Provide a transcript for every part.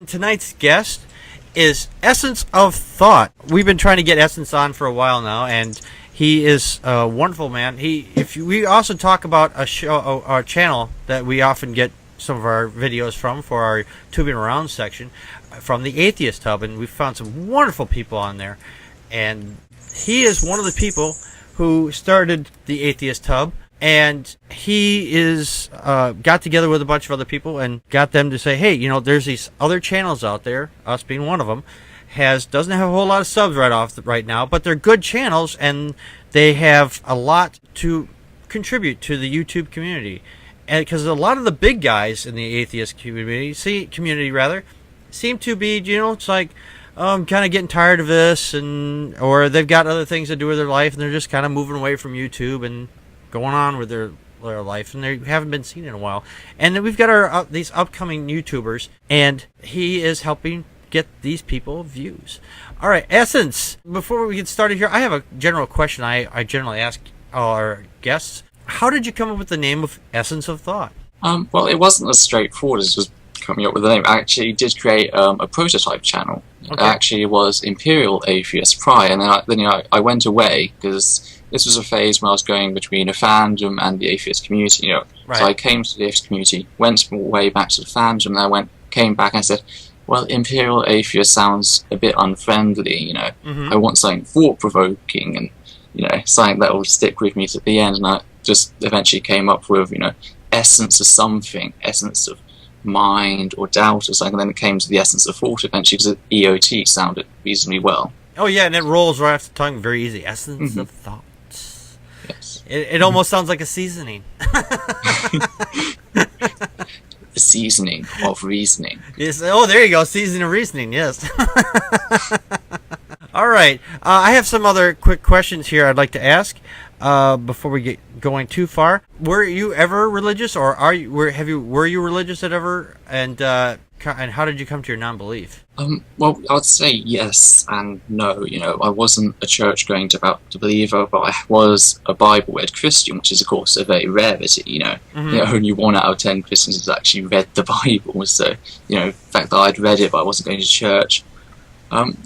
Tonight's guest is Essence of Thought. We've been trying to get Essence on for a while now, and he is a wonderful man. We also talk about our channel that we often get some of our videos from for our Tubing Around section, from the Atheist Hub, and we've found some wonderful people on there. And he is one of the people who started the Atheist Hub, and he is got together with a bunch of other people and got them to say, hey, there's these other channels out there, us being one of them, doesn't have a whole lot of subs right now, but they're good channels, and they have a lot to contribute to the YouTube community. And because a lot of the big guys in the atheist community seem to be, it's like, kind of getting tired of this, or they've got other things to do with their life, and they're just kind of moving away from YouTube and going on with their life, and they haven't been seen in a while. And then we've got these upcoming YouTubers, and he is helping get these people views. All right, Essence, before we get started here, I have a general question I generally ask our guests. How did you come up with the name of Essence of Thought? Well, it wasn't as straightforward as just coming up with the name. I actually did create a prototype channel. Okay. It actually was Imperial Atheist prior, and then I went away because this was a phase when I was going between a fandom and the atheist community. Right. So I came to the atheist community, went way back to the fandom, and I came back and I said, well, Imperial Atheist sounds a bit unfriendly. I want something thought-provoking and something that will stick with me to the end. And I just eventually came up with essence of something, essence of mind or doubt or something, and then it came to the essence of thought eventually because EOT sounded reasonably well. Oh yeah, and it rolls right off the tongue very easy. Essence of thoughts. Yes. It almost sounds like a seasoning. The seasoning of reasoning. Yes. Oh, there you go. Seasoning of reasoning. Yes. All right. I have some other quick questions here I'd like to ask before we get going too far. Were you ever religious, or were you religious at ever? And how did you come to your non-belief? Well, I would say yes and no. I wasn't a church-going devout believer, but I was a Bible-read Christian, which is, of course, a very rarity. Only 1 out of 10 Christians has actually read the Bible. So, the fact that I'd read it, but I wasn't going to church.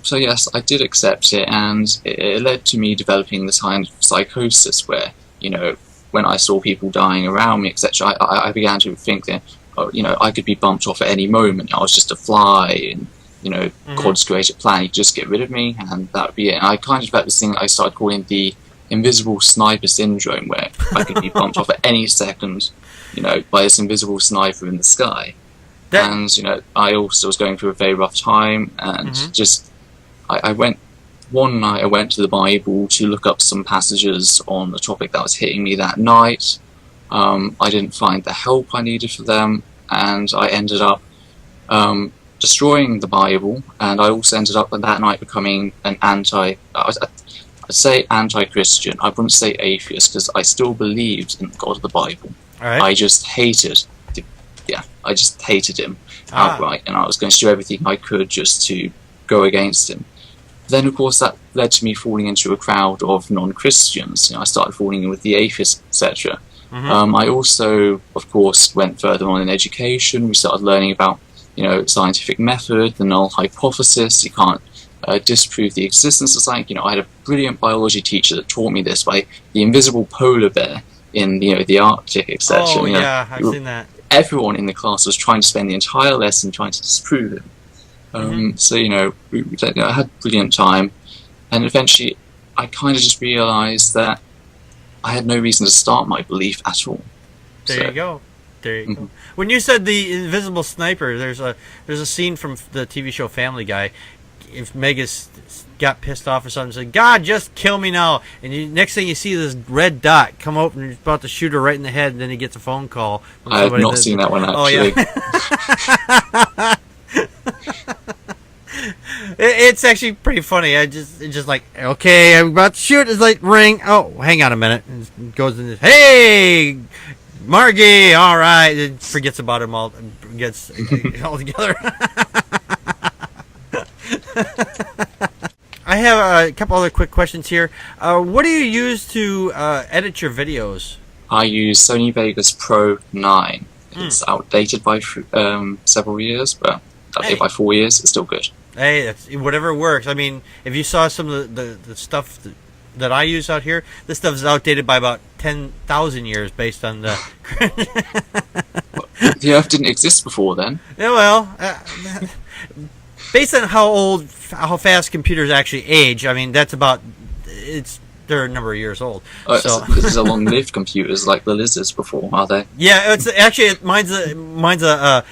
So yes, I did accept it, and it led to me developing this kind of psychosis where, when I saw people dying around me, etc., I began to think that, I could be bumped off at any moment. I was just a fly, and, God's created plan, he'd just get rid of me, and that would be it. And I kind of developed this thing that I started calling the invisible sniper syndrome, where I could be bumped off at any second, by this invisible sniper in the sky. And, I also was going through a very rough time, and one night I went to the Bible to look up some passages on the topic that was hitting me that night. I didn't find the help I needed for them, and I ended up destroying the Bible, and I also ended up that night becoming an I'd say anti-Christian. I wouldn't say atheist, because I still believed in the God of the Bible. All right. I just hated him outright, and I was going to do everything I could just to go against him. Then, of course, that led to me falling into a crowd of non-Christians. I started falling in with the atheists, etc. I also, of course, went further on in education. We started learning about, scientific method, the null hypothesis. You can't disprove the existence of something. I had a brilliant biology teacher that taught me this by the invisible polar bear in, the Arctic, etc. Oh, yeah, I've seen that. Everyone in the class was trying to spend the entire lesson trying to disprove it. So, I had a brilliant time, and eventually I kind of just realised that I had no reason to start my belief at all. There you go. When you said the invisible sniper, there's a scene from the TV show Family Guy. If Megas got pissed off or something, said, "God, just kill me now!" And next thing you see this red dot come up, and he's about to shoot her right in the head, and then he gets a phone call. I have not seen that one, actually. Oh, yeah. It's actually pretty funny. It's just like, okay, I'm about to shoot. It's like, ring. Oh, hang on a minute. And it goes in this, hey, Margie, all right. It forgets about him all, gets all together. I have a couple other quick questions here. What do you use to edit your videos? I use Sony Vegas Pro 9. It's outdated by several years, but by 4 years, it's still good. Hey, that's, whatever works. I mean, if you saw some of the stuff that I use out here, this stuff is outdated by about 10,000 years based on the... The Earth didn't exist before then. Yeah, well, based on how fast computers actually age, I mean, that's about... They're a number of years old. So this is a long-lived computers like the lizards before, are they? Yeah, it's actually mine's a.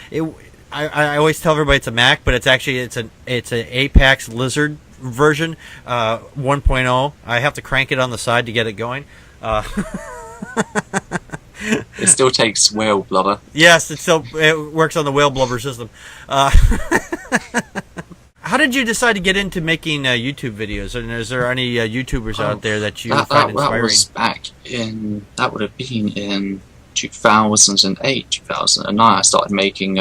I always tell everybody it's a Mac, but it's an Apex Lizard version 1.0. I have to crank it on the side to get it going. It still takes whale blubber. Yes, it works on the whale blubber system. How did you decide to get into making YouTube videos? And is there any YouTubers out there that you find inspiring? That was that would have been in 2008, 2009. I started making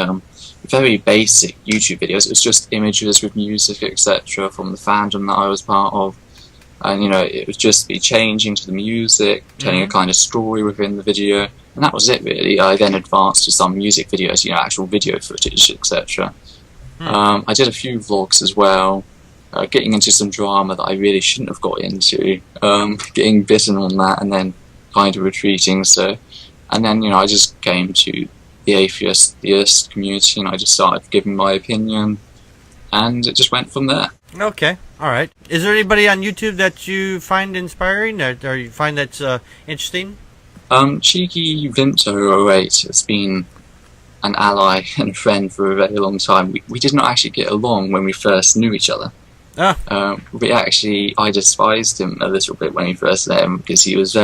very basic YouTube videos. It was just images with music, etc., from the fandom that I was part of. And, it would just be changing to the music, telling a kind of story within the video. And that was it, really. I then advanced to some music videos, actual video footage, etc. I did a few vlogs as well, getting into some drama that I really shouldn't have got into, getting bitten on that and then kind of retreating. And then, I just came to the atheist community and I just started giving my opinion and it just went from there. Okay, all right. Is there anybody on YouTube that you find inspiring or you find that's interesting? Cheeky Vinto08 has been an ally and a friend for a very long time. We did not actually get along when we first knew each other. I despised him a little bit when we first met him because he was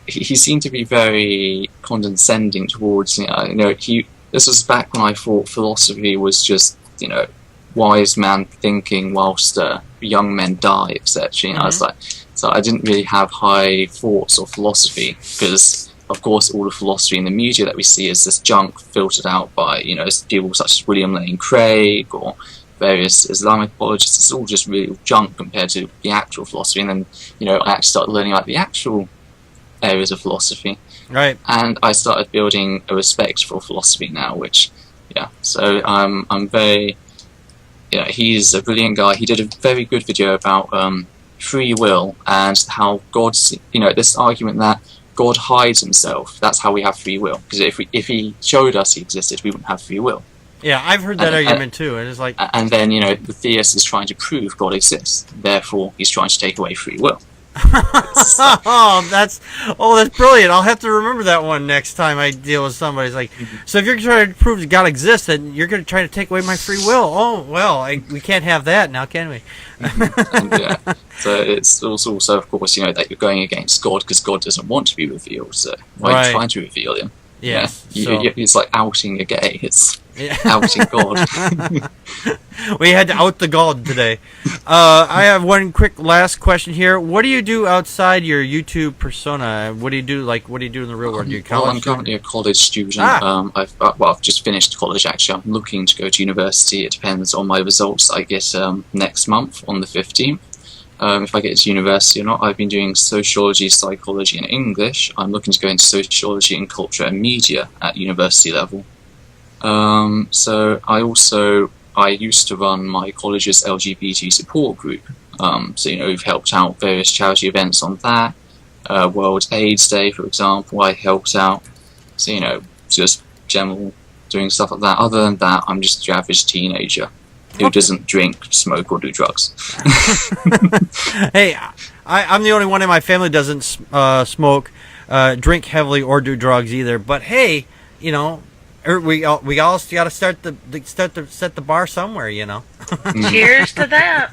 he seemed to be very condescending towards, this was back when I thought philosophy was just, wise man thinking whilst young men die, etc. I was like, so I didn't really have high thoughts of philosophy because, of course, all the philosophy in the media that we see is this junk filtered out by, people such as William Lane Craig or various Islamic apologists. It's all just really junk compared to the actual philosophy. And then, I actually started learning about the actual areas of philosophy. Right. And I started building a respect for philosophy now, so I'm very... he's a brilliant guy. He did a very good video about free will and how God's, this argument that God hides himself. That's how we have free will. Because if he showed us he existed, we wouldn't have free will. Yeah, I've heard that argument too. And it's like, and then the theist is trying to prove God exists. Therefore, he's trying to take away free will. That's brilliant. I'll have to remember that one next time I deal with somebody. It's like, so if you're trying to prove that God exists, then you're going to try to take away my free will. Oh, well, we can't have that now, can we? So it's also, of course, that you're going against God because God doesn't want to be revealed. So why are you trying to reveal him? Yes. It's like outing a gay. It's outing God. We had to out the God today. I have one quick last question here. What do you do outside your YouTube persona? What do you do? What do you do in the real world? I'm currently a college student. I've just finished college. Actually, I'm looking to go to university. It depends on my results I get next month on the 15th. If I get to university or not. I've been doing sociology, psychology, and English. I'm looking to go into sociology and culture and media at university level. So I used to run my college's LGBT support group. We've helped out various charity events on that. World AIDS Day, for example, I helped out. So, just general doing stuff like that. Other than that, I'm just your average teenager who doesn't drink, smoke, or do drugs. Hey, I'm the only one in my family that doesn't smoke, drink heavily, or do drugs either. But hey, we all got to set the bar somewhere, Cheers to that.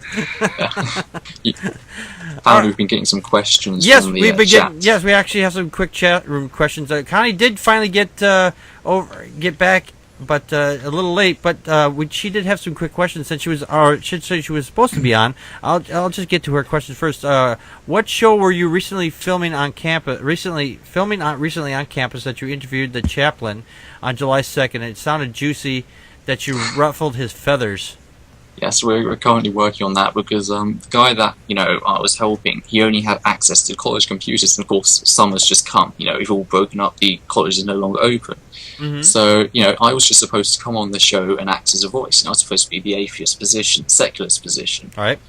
We've been getting some questions. From the chat. Yes, we actually have some quick chat room questions. Connie did finally get back, but a little late. But she did have some quick questions since she was supposed to be on. I'll just get to her questions first. What show were you recently filming on campus? Recently on campus that you interviewed the chaplain on July 2nd. It sounded juicy that you ruffled his feathers. Yes, we're currently working on that because the guy that I was helping, he only had access to college computers, and of course summer's just come. We've all broken up; the college is no longer open. Mm-hmm. So I was just supposed to come on the show and act as a voice. I was supposed to be the atheist position, secularist position. All right.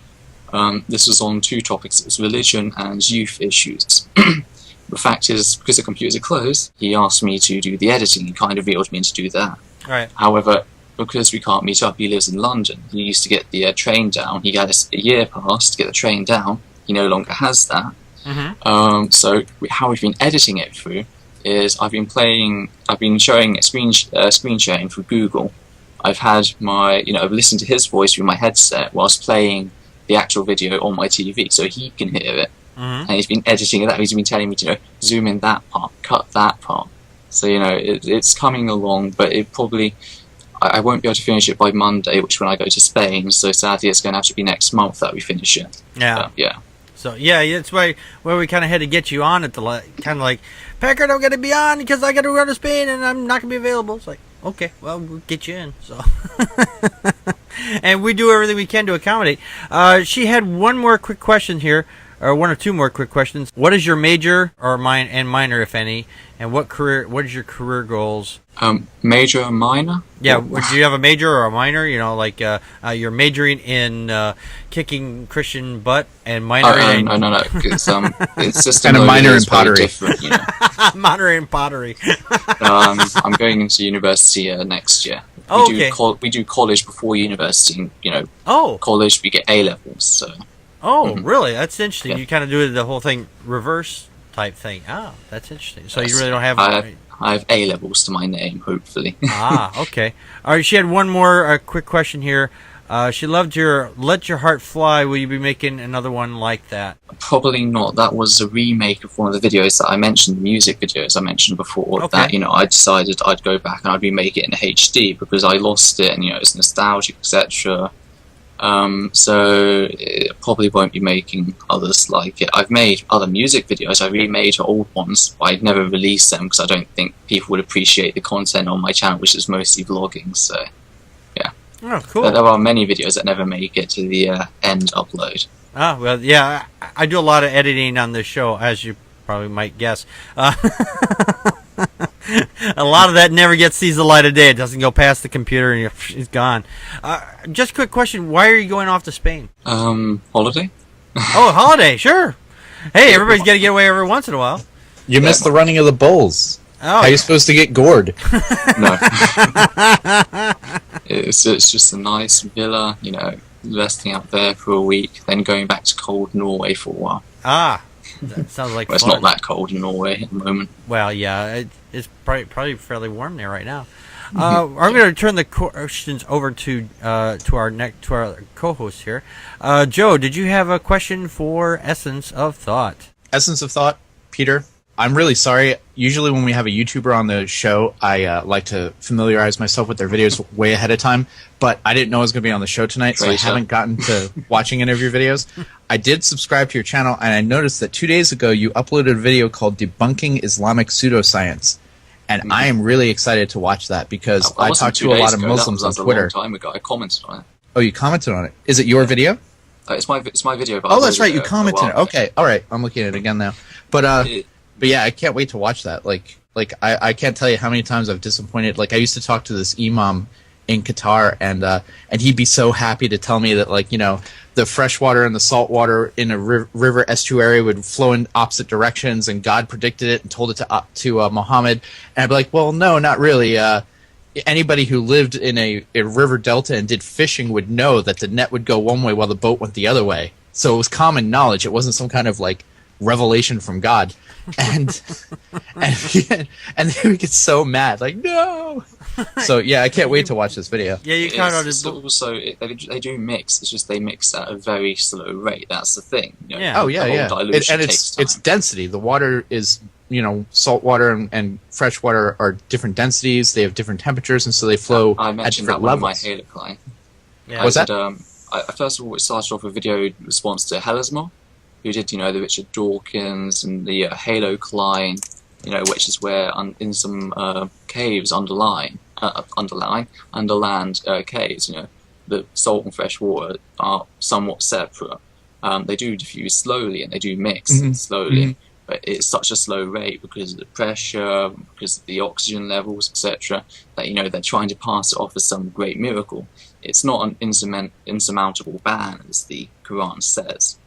This was on two topics: it was religion and youth issues. The fact is, because the computers are closed, he asked me to do the editing. He kind of wheeled me in to do that. All right. However, because we can't meet up, he lives in London. He used to get the train down. He had a year pass to get the train down. He no longer has that. Mm-hmm. So how we've been editing it through is I've been showing a screen sharing through Google. I've had I've listened to his voice through my headset whilst playing the actual video on my TV, so he can hear it. Mm-hmm. And he's been editing that. He's been telling me to zoom in that part, cut that part. So it's coming along, but it probably I won't be able to finish it by Monday, which when I go to Spain. So sadly, it's going to have to be next month that we finish it. Yeah. Yeah. So yeah, that's why we kind of had to get you on at the kind of like, Packard, I'm going to be on because I got to go to Spain and I'm not going to be available. It's like, okay, well, we'll get you in. So, and we do everything we can to accommodate. She had one more quick question here, or one or two more quick questions. What is your major or minor, if any, and what is your career goals? Major and minor? Yeah, do you have a major or a minor? Like you're majoring in kicking Christian butt and minor in... No. It's just kind of minor in pottery. Different, Minor in pottery. I'm going into university next year. We do college before university. College we get A levels. So. Oh, really? That's interesting. Yeah. You kind of do the whole thing reverse type thing. Oh, that's interesting. So you really don't have... I have A levels to my name, hopefully. Okay. All right, she had one more quick question here. She loved your Let Your Heart Fly. Will you be making another one like that? Probably not. That was a remake of one of the videos that I mentioned, the music videos I mentioned before. Okay. That, I decided I'd go back and I'd remake it in HD because I lost it and, it's nostalgic, etc. So it probably won't be making others like it. I've made other music videos. I remade old ones, but I'd never released them because I don't think people would appreciate the content on my channel, which is mostly vlogging. So, yeah. Oh, cool. But there are many videos that never make it to the end upload. Oh, well, yeah. I do a lot of editing on this show, as you probably might guess. A lot of that never sees the light of day. It doesn't go past the computer and it's gone. Just a quick question. Why are you going off to Spain? Holiday? Oh, holiday, sure. Hey, everybody's got to get away every once in a while. You missed the running of the bulls. Oh. How are you supposed to get gored? No. It's just a nice villa, resting out there for a week, then going back to cold Norway for a while. That sounds like well, it's fun. not that cold in Norway at the moment. Well, yeah, it's probably fairly warm there right now. I'm going to turn the questions over to our co-host here. Joe, did you have a question for Essence of Thought? Essence of Thought, Peter. I'm really sorry. Usually when we have a YouTuber on the show, I like to familiarize myself with their videos way ahead of time, but I didn't know I was going to be on the show tonight, so I haven't gotten to watching any of your videos. I did subscribe to your channel, and I noticed that 2 days ago you uploaded a video called Debunking Islamic Pseudoscience, and I am really excited to watch that because I talked to a lot of Muslims on Twitter. That was a long time ago. I commented on it. Oh, you commented on it? Is it your video? It's my video. Oh, that's right. You commented. Okay, all right. I'm looking at it again now. But yeah, I can't wait to watch that. I can't tell you how many times I've disappointed. Like I used to talk to this imam in Qatar, and he'd be so happy to tell me that the freshwater and the saltwater in a river estuary would flow in opposite directions, and God predicted it and told it to Muhammad. And I'd be like, well, no, not really. Anybody who lived in a river delta and did fishing would know that the net would go one way while the boat went the other way. So it was common knowledge. It wasn't some kind of revelation from God. And then we get so mad, no. So yeah, I can't wait to watch this video. Yeah, you kind of also they do mix. It's just they mix at a very slow rate. That's the thing. Yeah. Oh yeah, yeah. And it's density. The water is salt water and fresh water are different densities. They have different temperatures, and so they flow at different levels. My Halo client. Yeah. What's that? First of all, it started off with a video response to Hellasmore, who did, the Richard Dawkins and the Halo Klein, which is where in some caves underland caves, the salt and fresh water are somewhat separate. They do diffuse slowly and they do mix slowly, but it's such a slow rate because of the pressure, because of the oxygen levels, etc., that they're trying to pass it off as some great miracle. It's not an insurmountable ban, as the Quran says.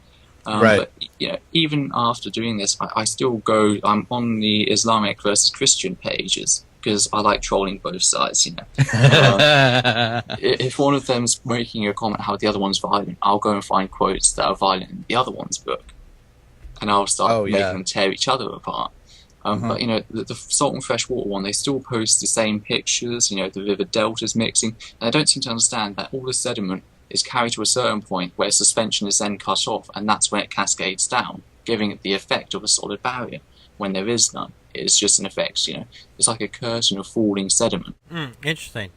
But even after doing this, I still go. I'm on the Islamic versus Christian pages because I like trolling both sides. If one of them's making a comment how the other one's violent, I'll go and find quotes that are violent in the other one's book, and I'll start making them tear each other apart. But the salt and fresh water one, they still post the same pictures. The river deltas mixing, and I don't seem to understand that all the sediment is carried to a certain point where suspension is then cut off, and that's when it cascades down, giving it the effect of a solid barrier when there is none. It's just an effect, it's like a curtain of falling sediment. Interesting.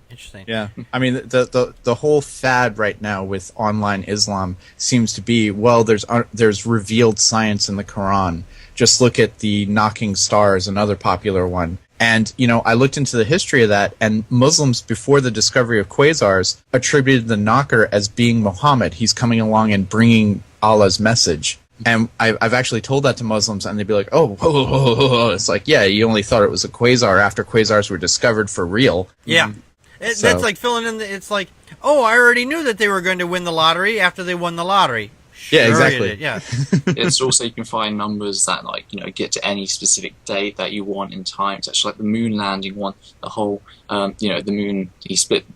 Yeah, I mean the whole fad right now with online Islam seems to be, well, there's revealed science in the Quran. Just look at the knocking stars, another popular one. And, I looked into the history of that, and Muslims, before the discovery of quasars, attributed the knocker as being Muhammad. He's coming along and bringing Allah's message. And I've actually told that to Muslims, and they'd be like, oh, it's like, yeah, you only thought it was a quasar after quasars were discovered for real. Yeah. That's like filling in it's like, oh, I already knew that they were going to win the lottery after they won the lottery. Yeah, exactly. Yeah. It's also, you can find numbers that get to any specific date that you want in time. It's actually like the moon landing one, the whole the moon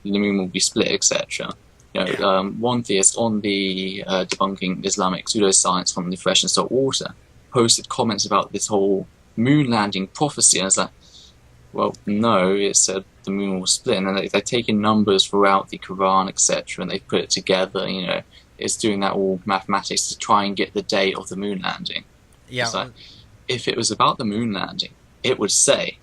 will be split, etc. One theist on the debunking Islamic pseudoscience from the fresh and salt water posted comments about this whole moon landing prophecy, and I was like, well, no, it said the moon will split, and then they've taken numbers throughout the Quran, etc., and they put it together. It's doing that all mathematics to try and get the date of the moon landing. Yeah. So if it was about the moon landing, it wouldn't say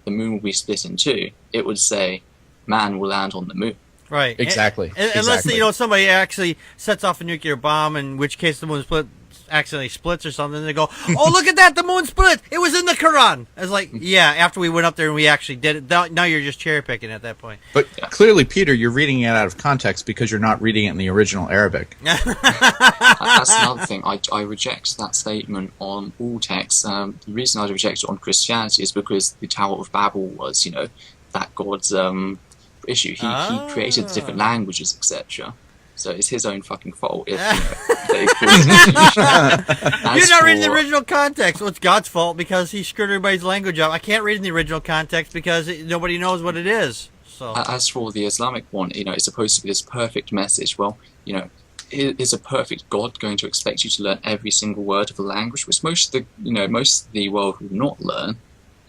the moon will be split in two. It would say man will land on the moon. Right. Exactly. Unless somebody actually sets off a nuclear bomb, in which case the moon accidentally splits or something, and they go, oh, look at that, the moon split. It was in the Quran. It's like, yeah, after we went up there and we actually did it. Now you're just cherry picking at that point. But clearly, Peter, you're reading it out of context because you're not reading it in the original Arabic. That's another thing. I reject that statement on all texts. The reason I reject it on Christianity is because the Tower of Babel was, that God's issue. He created the different languages, etc. So it's his own fucking fault if they You're not reading the original context. Well, it's God's fault because he screwed everybody's language up. I can't read in the original context because nobody knows what it is. So as for the Islamic one, it's supposed to be this perfect message. Well, is a perfect God going to expect you to learn every single word of the language, which most of the world will not learn,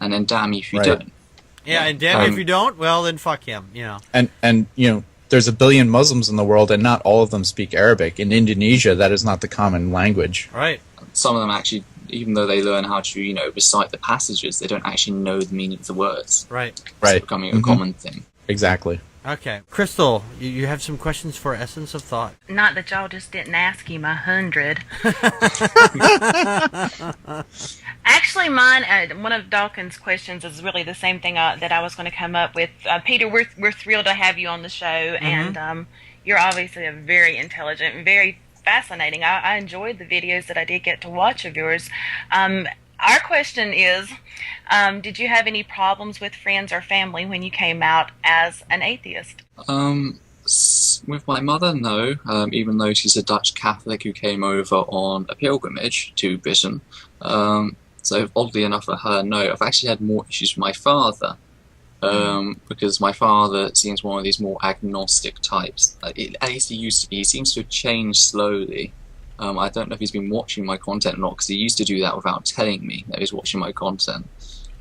and then damn you if you don't. Yeah, and damn if you don't, well then fuck him. And there's 1 billion Muslims in the world, and not all of them speak Arabic. In Indonesia, that is not the common language. Right. Some of them actually, even though they learn how to, recite the passages, they don't actually know the meaning of the words. Right. It's becoming a common thing. Exactly. Okay. Crystal, you have some questions for Essence of Thought? Not that y'all just didn't ask him 100. Actually, mine, one of Dawkins' questions is really the same thing that I was going to come up with. Peter, we're thrilled to have you on the show, and you're obviously a very intelligent and very fascinating. I enjoyed the videos that I did get to watch of yours. Our question is, did you have any problems with friends or family when you came out as an atheist? With my mother, no. Even though she's a Dutch Catholic who came over on a pilgrimage to Britain. So oddly enough for her, no. I've actually had more issues with my father. Because my father seems one of these more agnostic types. At least he used to be. He seems to have changed slowly. I don't know if he's been watching my content or not, because he used to do that without telling me that he was watching my content.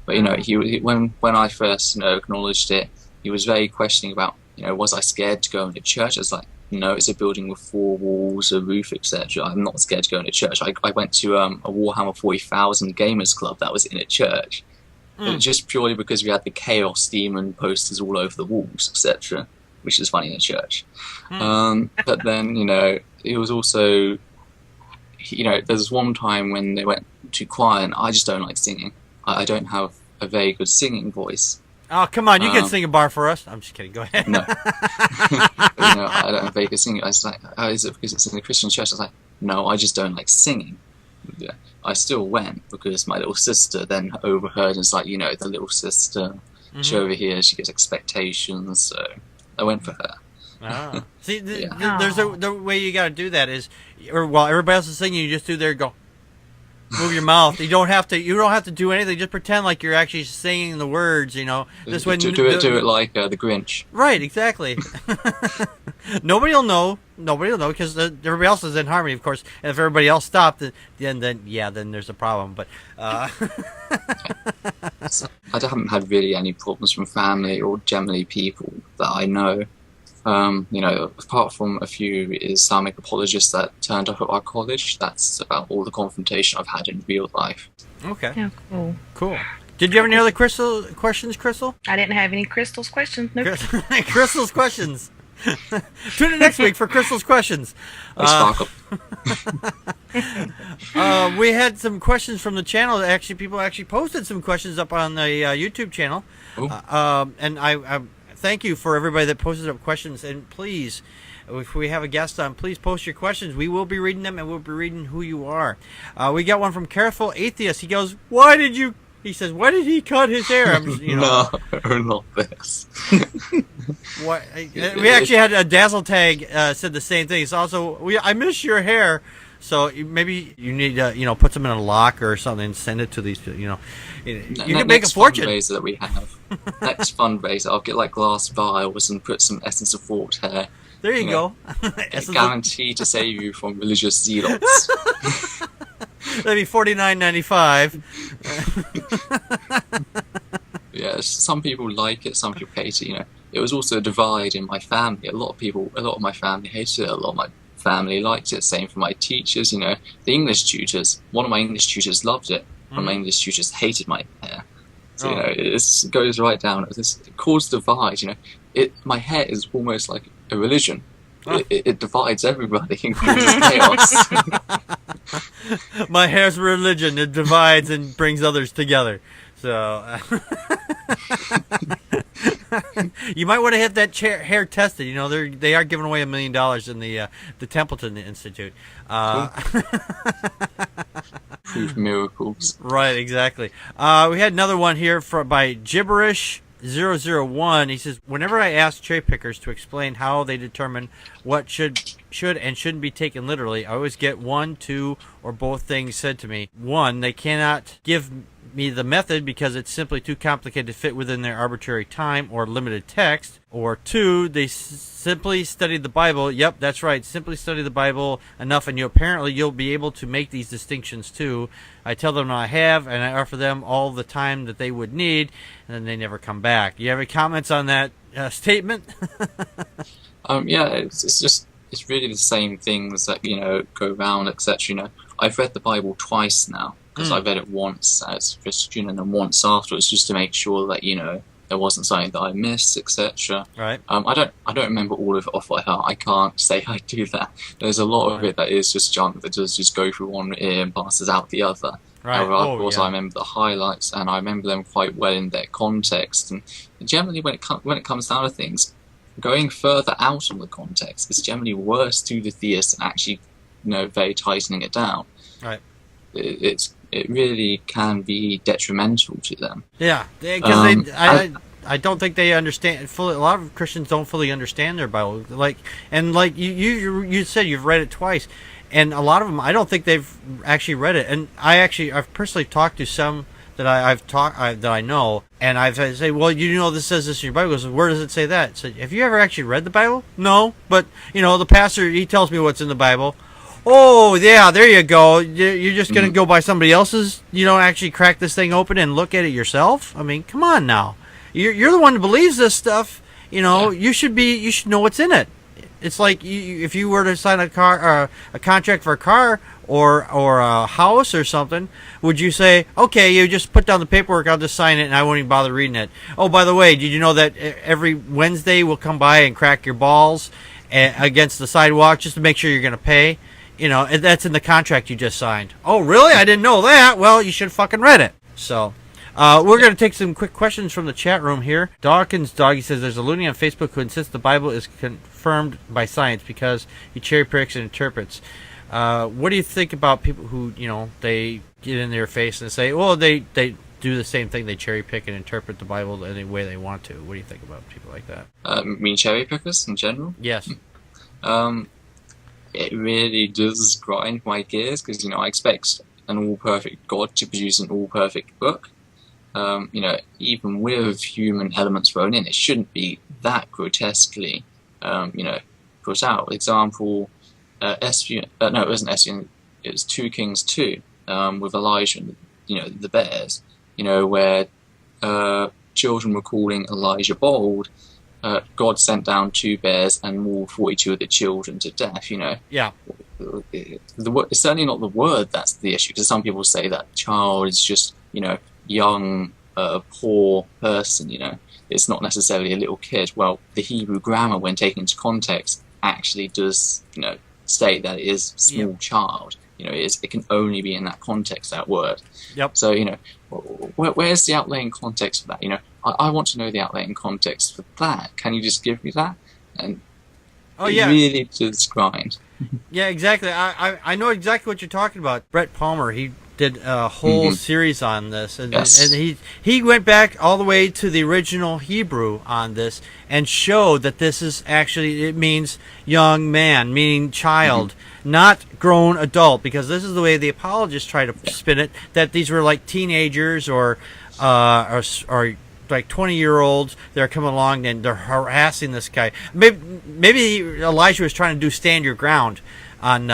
But he when I first acknowledged it, he was very questioning about was I scared to go into church? I was like, no, it's a building with 4 walls, a roof, etc. I'm not scared to go into church. I went to a Warhammer 40,000 gamers club that was in a church, just purely because we had the Chaos Demon posters all over the walls, etc. Which is funny in a church. But then it was also. There's one time when they went to choir, and I just don't like singing. I don't have a very good singing voice. Oh, come on, you can sing a bar for us. I'm just kidding, go ahead. No. don't have very good singing. I was like, oh, is it because it's in a Christian church? I was like, no, I just don't like singing. Yeah. I still went because my little sister then overheard and was like, you know, the little sister, she over here, she gets expectations, so I went for her. Ah. See, Yeah. there's the way you got to do that is, or while everybody else is singing, you just do there, go, move your mouth. You don't have to do anything. Just pretend like you're actually singing the words. You know, this way. Do it like the Grinch. Right, exactly. Nobody will know because everybody else is in harmony, of course. And if everybody else stopped, then there's a problem. But So I haven't had really any problems from family or generally people that I know. You know, apart from a few Islamic apologists that turned up at our college, that's about all the confrontation I've had in real life. Okay. Yeah, cool. Did you have any other questions, Crystal? I didn't have any Crystal's questions. Nope. Crystal's questions. Tune in next week for Crystal's questions. Sparkle. We had some questions from the channel. Actually, people actually posted some questions up on the YouTube channel. And I thank you for everybody that posted up questions. And please, if we have a guest on, please post your questions. We will be reading them, and we'll be reading who you are. We got one from Careful Atheist. He goes, He says, why did he cut his hair? No, not this. We actually had a Dazzle Tag said the same thing. It's also, I miss your hair. So maybe you need to, put them in a lock or something and send it to these, you can make a fortune. Next fundraiser that we have. Next fundraiser, I'll get like glass vials and put some essence of thought hair. There you go. Guaranteed to save you from religious zealots. That'd be $49.95. Yeah, some people like it, some people hate it. It was also a divide in my family. A lot of my family hated it. A lot of my family liked it. Same for my teachers. The English tutors. One of my English tutors loved it. One of my English tutors hated my hair. So it goes right down. It caused a divide. My hair is almost like a religion. It divides everybody and causes chaos. My hair's religion. It divides and brings others together. So you might want to have that hair tested. They are giving away $1 million in the Templeton Institute. Prove miracles. Right, exactly. We had another one here by Gibberish001. He says, whenever I ask cherry pickers to explain how they determine what should and shouldn't be taken literally, I always get one, two, or both things said to me. One, they cannot give me the method because it's simply too complicated to fit within their arbitrary time or limited text. Or two, they simply studied the Bible. Yep, that's right. Simply study the Bible enough, and you'll be able to make these distinctions too. I tell them I have, and I offer them all the time that they would need, and then they never come back. You have any comments on that statement? Yeah, it's really the same things that go around, etc. I've read the Bible twice now because I read it once as a Christian and then once afterwards just to make sure that there wasn't something that I missed, etc. Right. I don't remember all of it off by heart. I can't say I do that. There's a lot of it that is just junk that does just go through one ear and passes out the other. Right. However, of course, I remember the highlights and I remember them quite well in their context. And generally, when it comes down to things, going further out of the context is generally worse to the theist than actually, very tightening it down. Right. It really can be detrimental to them. Yeah, because I don't think they understand fully. A lot of Christians don't fully understand their Bible. Like you said, you've read it twice, and a lot of them, I don't think they've actually read it. And I've personally talked to some that that I know, and I say, well, this says this in your Bible. He goes, where does it say that? So, have you ever actually read the Bible? No, but the pastor, he tells me what's in the Bible. Oh, yeah, there you go. You're just going to go by somebody else's? You don't actually crack this thing open and look at it yourself? I mean, come on now. You're the one who believes this stuff. You should know what's in it. It's like if you were to sign a contract for a car or a house or something, would you say, okay, you just put down the paperwork, I'll just sign it and I won't even bother reading it? Oh, by the way, did you know that every Wednesday we'll come by and crack your balls against the sidewalk just to make sure you're going to pay? That's in the contract you just signed. Oh, really? I didn't know that. Well, you should have fucking read it. So, we're going to take some quick questions from the chat room here. Dawkins Doggy says, there's a loony on Facebook who insists the Bible is confirmed by science because he cherry picks and interprets. What do you think about people who, they get in their face and say, well, they do the same thing, they cherry pick and interpret the Bible any way they want to? What do you think about people like that? Mean cherry pickers in general? Yes. It really does grind my gears because, I expect an all-perfect God to produce an all-perfect book. Even with human elements thrown in, it shouldn't be that grotesquely, put out. Example, it wasn't Esfion, it was 2 Kings 2, with Elijah and, the bears, where children were calling Elijah bold. God sent down 2 bears and mauled 42 of the children to death, Yeah. It's certainly not the word that's the issue, because some people say that child is just, young, poor person, It's not necessarily a little kid. Well, the Hebrew grammar, when taken into context, actually does, state that it is small child. It can only be in that context, that word. Yep. So, where's the outlaying context for that? I want to know the outlaying context for that. Can you just give me that? And it really does grind. Yeah, exactly. I know exactly what you're talking about. Brett Palmer, he did a whole series on this, and he went back all the way to the original Hebrew on this and showed that this is actually, it means young man, meaning child, not grown adult, because this is the way the apologists try to spin it, that these were like teenagers or like 20-year-olds. They're coming along and they're harassing this guy. Maybe Elijah was trying to do stand your ground on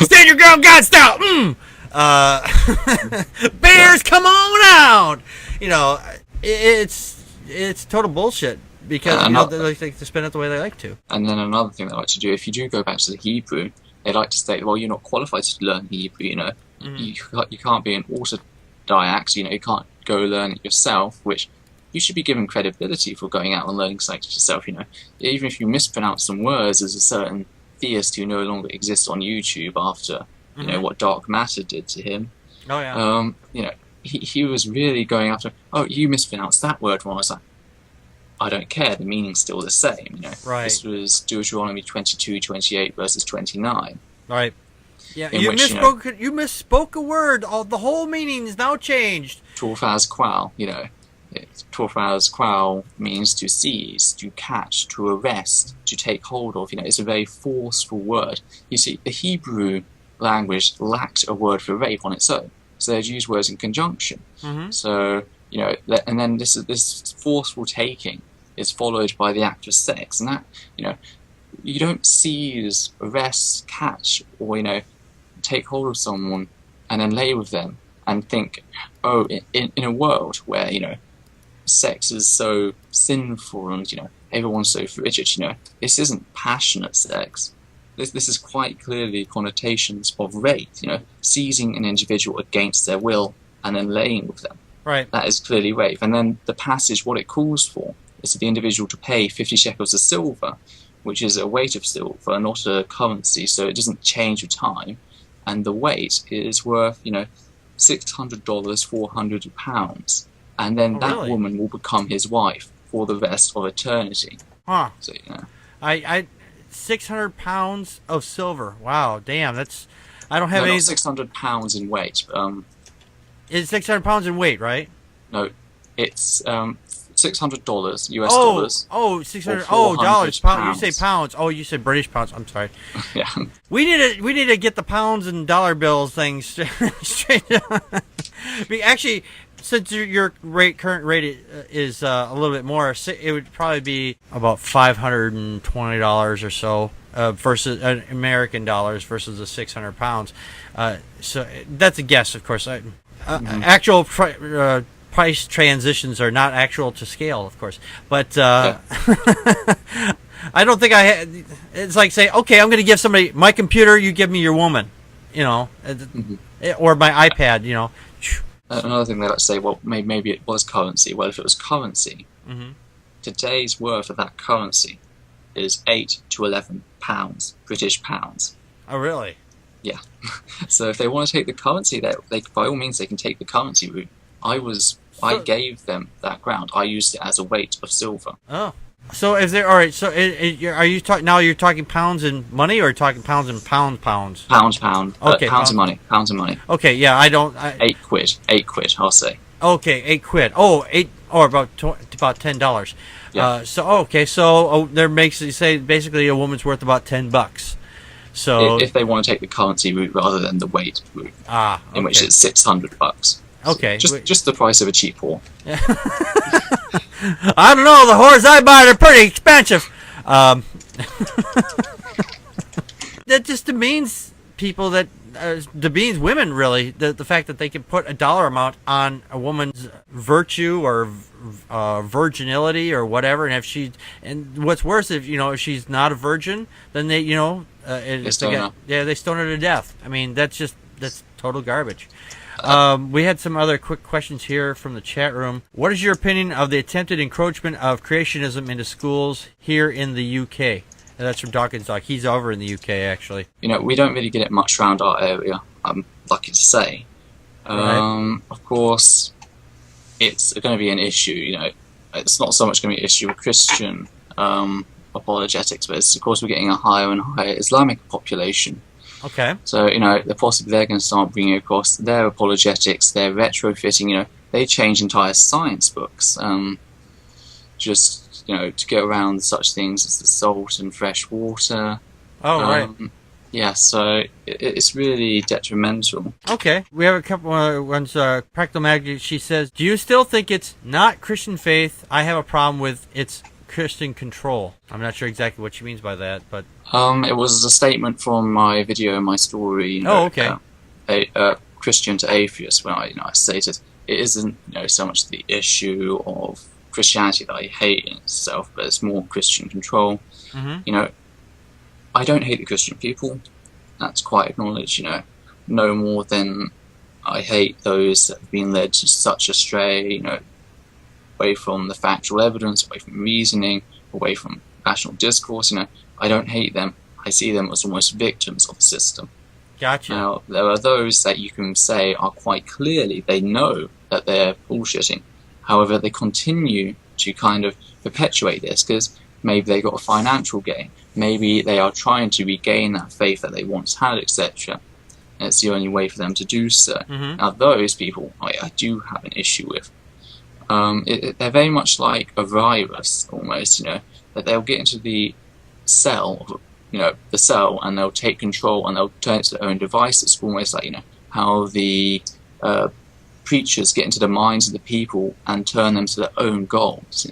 stand your ground, God style. Bears, come on out. It's total bullshit because they like to spin it the way they like to. And then another thing they like to do, if you do go back to the Hebrew, they like to state, well, you're not qualified to learn Hebrew. You can't be an autodidact. You can't go learn it yourself, which you should be given credibility for going out and learning something yourself. Even if you mispronounce some words, there's a certain theist who no longer exists on YouTube after what Dark Matter did to him. Oh yeah. He was really going after. Oh, you mispronounced that word wrong. I was like, I don't care. The meaning's still the same. Right. This was Deuteronomy 22:28 verses 29. Right. Yeah, you misspoke a word. The whole meaning is now changed. Torfaz qual, Torfaz qual means to seize, to catch, to arrest, to take hold of. It's a very forceful word. You see, the Hebrew language lacked a word for rape on its own, so they'd use words in conjunction. So, and then this forceful taking is followed by the act of sex, and that, you don't seize, arrest, catch, or take hold of someone and then lay with them and think, oh, in a world where sex is so sinful and everyone's so frigid, this isn't passionate sex. This is quite clearly connotations of rape, seizing an individual against their will and then laying with them. Right. That is clearly rape. And then the passage, what it calls for is for the individual to pay 50 shekels of silver, which is a weight of silver, not a currency, so it doesn't change with time. And the weight is worth, $600, 400 pounds. And then that woman will become his wife for the rest of eternity. Huh. So, 600 pounds of silver. Wow, damn, that's... I don't have any... Not 600 pounds in weight. It's 600 pounds in weight, right? No, it's $600 US dollars. Oh, 600. Oh, dollars. Pounds. You say pounds. Oh, you said British pounds. I'm sorry. Yeah. We need to get the pounds and dollar bills thing straight. Actually, since your current rate is a little bit more, it would probably be about $520 or so versus American dollars versus the 600 pounds. So that's a guess, of course. Actual price transitions are not actual to scale, of course. But I don't think it's like say, okay, I'm going to give somebody my computer, you give me your woman, or my iPad, Another thing they like to say, well, maybe it was currency. Well, if it was currency, today's worth of that currency is 8 to 11 pounds, British pounds. Oh, really? Yeah. So if they want to take the currency, they by all means they can take the currency route. I gave them that ground. I used it as a weight of silver. Oh. So is there all right? So are you talking now? You're talking pounds in money, or talking pounds in pounds? Pound. Okay, Pounds of money. Pounds of money. Okay, yeah, I don't. £8. I'll say. Okay, £8. Oh, eight or about $10. Yeah. So there makes you say basically a woman's worth about $10. So if they want to take the currency route rather than the weight route, okay. in which it's $600. Okay. Just the price of a cheap whore. I don't know. The whores I buy are pretty expensive. That just demeans people that demeans women, really. The fact that they can put a dollar amount on a woman's virtue or virginality or whatever, and what's worse, if she's not a virgin, then they they stone her. Yeah, they stone her to death. I mean, that's total garbage. We had some other quick questions here from the chat room. What is your opinion of the attempted encroachment of creationism into schools here in the UK? And that's from Dawkins Doc. He's over in the UK, actually. We don't really get it much around our area, I'm lucky to say. Right. Of course, it's going to be an issue, It's not so much going to be an issue with Christian apologetics, but of course we're getting a higher and higher Islamic population. Okay. So, they're going to start bringing across their apologetics, their retrofitting, they change entire science books, to get around such things as the salt and fresh water. Oh, right. Yeah, so it's really detrimental. Okay. We have a couple ones. Practical Magic, she says, do you still think it's not Christian faith? I have a problem with its Christian control. I'm not sure exactly what she means by that, but... It was a statement from my video, my story. Okay. Christian to atheist, when I stated it isn't so much the issue of Christianity that I hate in itself, but it's more Christian control. Mm-hmm. I don't hate the Christian people. That's quite acknowledged. No more than I hate those that have been led to such astray. Away from the factual evidence, away from reasoning, away from rational discourse. I don't hate them. I see them as almost victims of the system. Gotcha. Now, there are those that you can say are quite clearly, they know that they're bullshitting. However, they continue to kind of perpetuate this because maybe they got a financial gain. Maybe they are trying to regain that faith that they once had, etc. And it's the only way for them to do so. Mm-hmm. Now, those people, I do have an issue with. They're very much like a virus, almost, that they'll get into the cell, and they'll take control and they'll turn it to their own device. It's almost like, how the preachers get into the minds of the people and turn them to their own goals.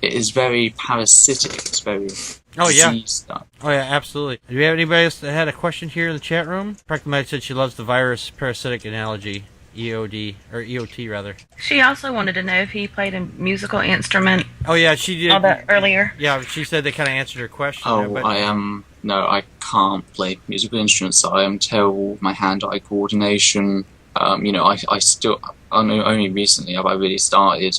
It is very parasitic. It's very disease stuff. Oh yeah, absolutely. Do we have anybody else that had a question here in the chat room? Practical Magic said she loves the virus parasitic analogy. EOT rather. She also wanted to know if he played a musical instrument. Oh yeah, she did. All that earlier. Yeah, she said they kind of answered her question. Oh, but... I can't play musical instruments. I am terrible with my hand-eye coordination. I still, only recently have I really started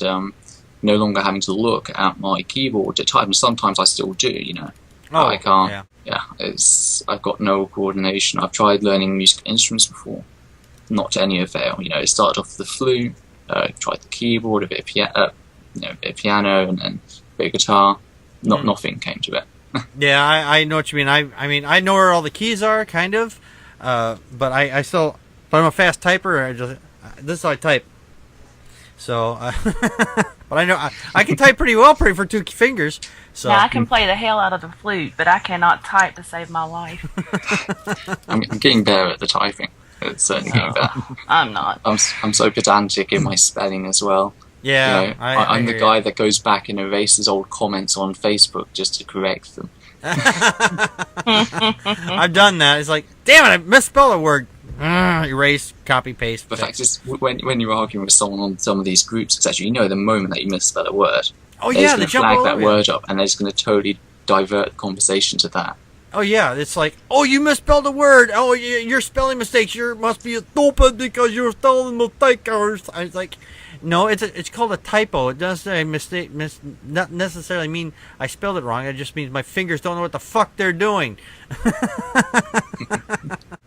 no longer having to look at my keyboard to type, and sometimes I still do, Oh, I can't. Yeah. I've got no coordination. I've tried learning musical instruments before. Not to any avail. It started off with the flute, tried the keyboard, a bit of piano, and then a bit of guitar. Nothing came to it. Yeah, I know what you mean. I I know where all the keys are, kind of, but I still, but I'm a fast typer. This is how I type. So, but I know I can type pretty well, for 2 fingers. So now I can play the hell out of the flute, but I cannot type to save my life. I'm getting better at the typing. It's certainly getting better. I'm not. I'm so pedantic in my spelling as well. Yeah, I'm the guy that goes back and erases old comments on Facebook just to correct them. I've done that. It's like, damn it, I misspelled a word. Erase, copy, paste. The fact is, when you're arguing with someone on some of these groups, etc., the moment that you misspell a word, they're just they going to flag that word up, and they're just going to totally divert the conversation to that. Oh yeah, it's like, oh, you misspelled a word. Oh, your spelling mistakes. You must be stupid because you're spelling mistake. I was like, no, it's called a typo. It doesn't say mistake. Not necessarily mean I spelled it wrong. It just means my fingers don't know what the fuck they're doing.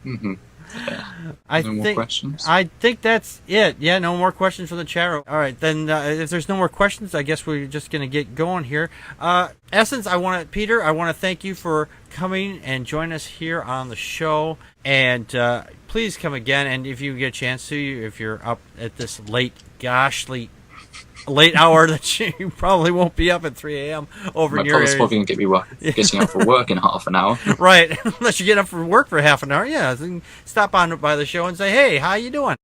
Mm-hmm. I No more questions? I think that's it. Yeah, no more questions from the chat room. All right, then if there's no more questions, I guess we're just going to get going here. Essence, Peter, I want to thank you for coming and joining us here on the show. And please come again. And if you get a chance to, if you're up at this late hour that you probably won't be up at 3 a.m. over My in your brother's area. probably going to get me getting up for work in half an hour. Right, unless you get up for work for half an hour. Yeah, so you can stop on by the show and say, hey, how you doing?